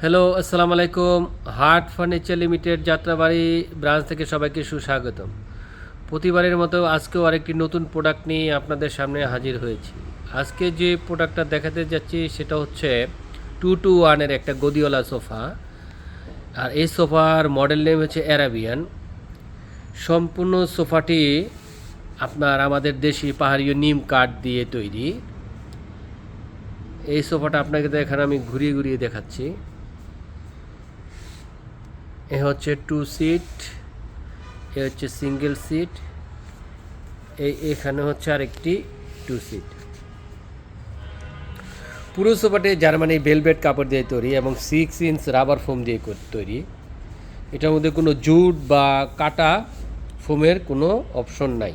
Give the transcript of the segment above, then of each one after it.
Hello, আসসালামু আলাইকুম। Heart furniture limited Jatrabari branch থেকে সবাইকে সুস্বাগতম। প্রতিবারের মতো আজকেও আরেকটি নতুন প্রোডাক্ট নিয়ে আপনাদের সামনে হাজির হয়েছি। আজকে যে প্রোডাক্টটা দেখাতে যাচ্ছি সেটা হচ্ছে 2-2-1 একটা গদিওয়ালা সোফা। আর এই সোফার মডেল নেম হচ্ছে অ্যারাবিয়ান। সম্পূর্ণ সোফাটি আপনার আমাদের দেশি পাহাড়ীয় নিম কাঠ দিয়ে তৈরি। এই সোফাটা আপনাকে এখানে আমি ঘুরিয়ে ঘুরিয়ে দেখাচ্ছি। এ হচ্ছে 2 সিট, এ হচ্ছে সিঙ্গেল সিট, এখানে হচ্ছে আরেকটি 2 সিট। পুরো সোফাটি জার্মানি ভেলভেট কাপড় দিয়ে তৈরি এবং 6 ইঞ্চ রাবার ফোম দিয়ে তৈরি। এটার মধ্যে কোনো জুট বা কাটা ফোমের কোনো অপশন নাই।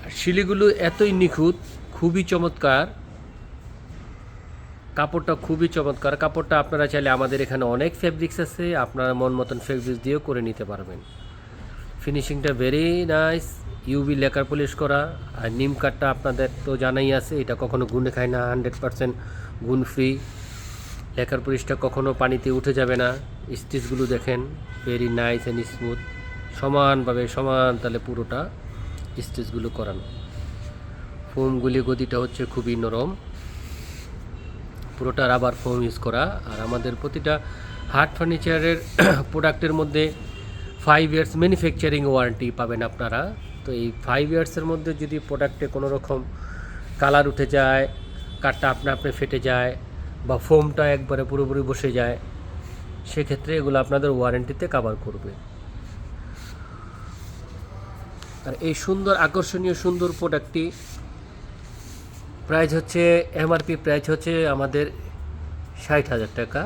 আর শিলিগুলো এতই নিখুঁত, খুবই চমৎকার। কাপড়টা খুবই চমৎকার। কাপড়টা আপনারা চাইলে আমাদের এখানে অনেক ফেব্রিক্স আছে, আপনারা মন মতন ফেব্রিক্স দিয়েও করে নিতে পারবেন। ফিনিশিংটা very nice, UV lacquer polish করা। আর নিম কাঠটা আপনাদের তো জানাই আছে, এটা কখনো গুণে খায় না, 100% গুণ ফ্রি। লেকার পলিশটা কখনো পানিতে উঠে যাবে না। স্টিচগুলো দেখেন, ভেরি নাইস অ্যান্ড স্মুথ, সমানভাবে সমান তালে পুরোটা স্টিচগুলো করানো। ফোমগুলি গদিটা হচ্ছে খুবই নরম, পুরোটা রাবার ফোম ইউজ করা। আর আমাদের প্রতিটা হার্ট ফার্নিচারের প্রোডাক্টের মধ্যে 5 ইয়ার্স ম্যানুফ্যাকচারিং ওয়ারেন্টি পাবেন আপনারা। তো এই 5 ইয়ার্সের মধ্যে যদি প্রোডাক্টে কোনো রকম কালার উঠে যায়, কাঠটা আপনি ফেটে যায়, বা ফোমটা একবারে পুরোপুরি বসে যায়, সেক্ষেত্রে এগুলো আপনাদের ওয়ারেন্টিতে কভার করবে। আর এই সুন্দর আকর্ষণীয় সুন্দর প্রোডাক্টটি প্রাইস হচ্ছে, এমআরপি প্রাইস হচ্ছে আমাদের 60,000 টাকা।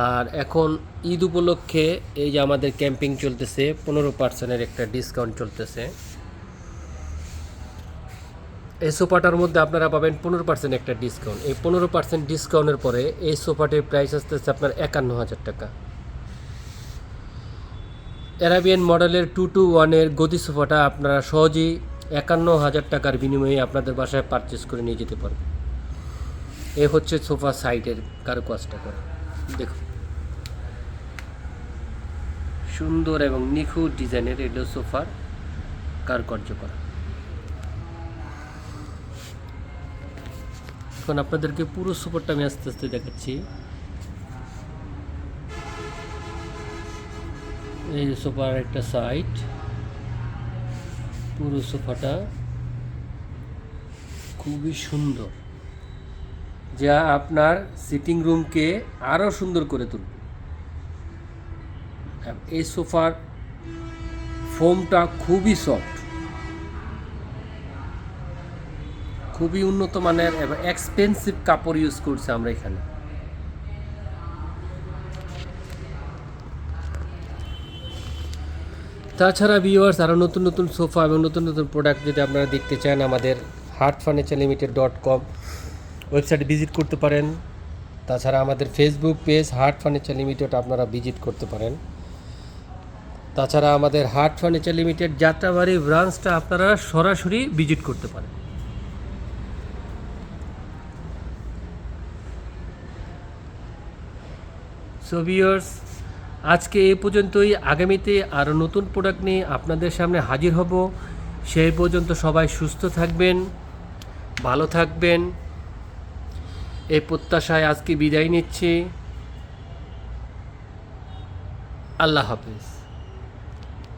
আর এখন ঈদ উপলক্ষে এই যে আমাদের ক্যাম্পিং চলতেছে, 15% একটা ডিসকাউন্ট চলতেছে। এই সোফাটার মধ্যে আপনারা পাবেন 15% একটা ডিসকাউন্ট। এই 15% ডিসকাউন্টের পরে এই সোফাটির প্রাইস আসতেছে আপনার 51,000 টাকা। অ্যারাবিয়ান মডেলের 2-2-1 গদি সোফাটা আপনারা সহজেই 51,000 টাকার বিনিময়ে আপনাদের বাসায় পারচেস করে নিয়ে যেতে পারবেন। এ হচ্ছে সোফা সাইডের কারুকাজটা করা, দেখুন সুন্দর এবং নিখুঁত ডিজাইনের এলো সোফার কারুকার্য করা। এখন আপনাদেরকে পুরো সোফাটা আমি আস্তে আস্তে দেখাচ্ছি। এই সোফার একটা সাইড, পুরো সোফাটা খুবই সুন্দর, যা আপনার সিটিং রুমকে আরও সুন্দর করে তুলবে। এই সোফার ফোমটা খুবই সফট, খুবই উন্নত মানের এবং এক্সপেন্সিভ কাপড় ইউজ করছি আমরা এখানে। তাছাড়া ভিউয়ার্স, আরও নতুন নতুন সোফা এবং নতুন নতুন প্রোডাক্ট যদি আপনারা দেখতে চান, আমাদের হার্ট ফার্নিচার লিমিটেড.com ওয়েবসাইটে ভিজিট করতে পারেন। তাছাড়া আমাদের Facebook page heart furniture limited আপনারা ভিজিট করতে পারেন। তাছাড়া আমাদের হার্ট ফার্নিচার লিমিটেড যাত্রাবাড়ি ব্রাঞ্চটা আপনারা সরাসরি ভিজিট করতে পারেন। সো ভিউয়ার্স, আজকে এই পর্যন্তই। আগামীতে আরও নতুন প্রোডাক্ট নিয়ে আপনাদের সামনে হাজির হব। সেই পর্যন্ত সবাই সুস্থ থাকবেন, ভালো থাকবেন, এই প্রত্যাশায় আজকে বিদায় নিচ্ছি। আল্লাহ হাফেজ।